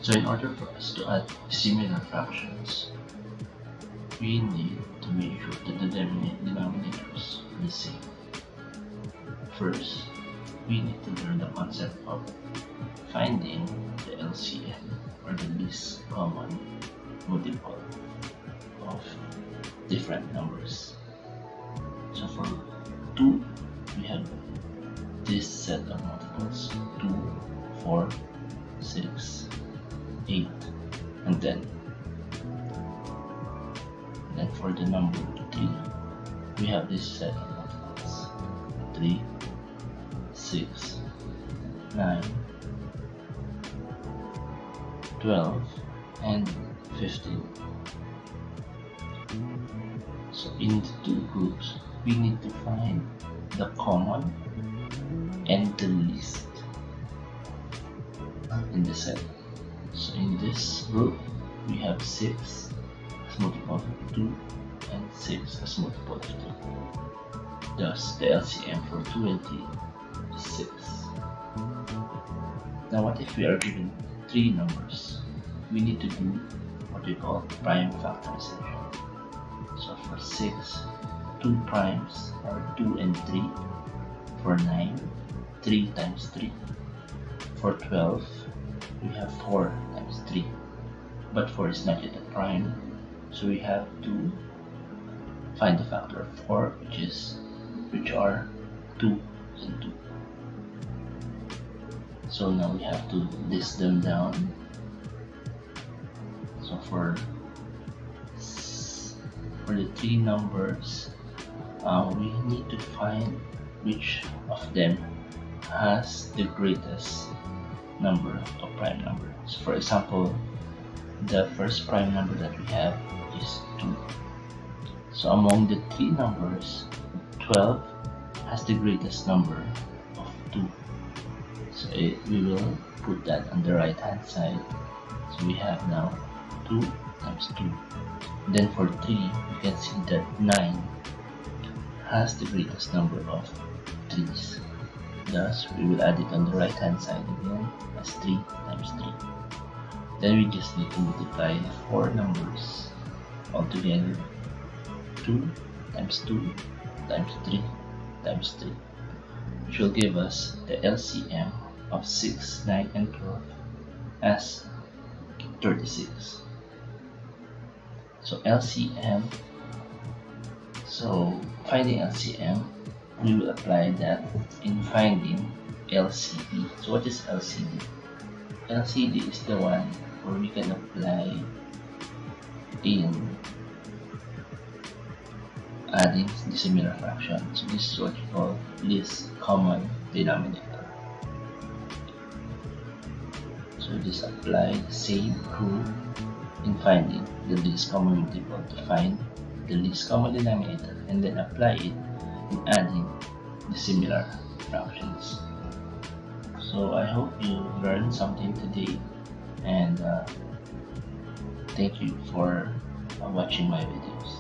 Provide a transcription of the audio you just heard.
So in order for us to add similar fractions, we need to make sure that the denominators are the same. First, we need to learn the concept of finding the LCM, or the least common multiple of different numbers. So for 2, we have this set of multiples: 2, 4, 6, 8, and 10. Then for the number 3, we have this set of multiples: 3, 6, 9, 12, and 15. So in the two groups, we need to find the common and the least in the set. So in this group, we have 6 as multiple of 2 and 6 as multiple of 2. Thus, the LCM for 2 and 3 is 6. Now what if we are given 3 numbers? We need to do what we call prime factorization. So for 6, 2 primes are 2 and 3. For 9, 3 times 3. For 12, we have 4 times 3. But 4 is not yet a prime, so we have to find the factor of 4, which are 2 and 2. So now we have to list them down. So for the 3 numbers, we need to find which of them has the greatest number of prime numbers. So for example, the first prime number that we have is 2. So among the 3 numbers, 12 has the greatest number of 2. So we will put that on the right hand side. So we have now 2 times 2. Then for 3, you can see that 9 has the greatest number of 3's. Thus, we will add it on the right hand side again as 3 times 3. Then we just need to multiply 4 numbers altogether. 2 times 2 times 3 times 3, which will give us the LCM of 6, 9, and 12 as 36. So LCM, so finding LCM, we will apply that in finding LCD. So what is LCD? LCD is the one where we can apply in adding the similar fraction. So this is what we call least common denominator. So just apply the same rule in finding the least common multiple to find the least common denominator, and then apply it in adding the similar fractions. So I hope you learned something today, and thank you for watching my videos.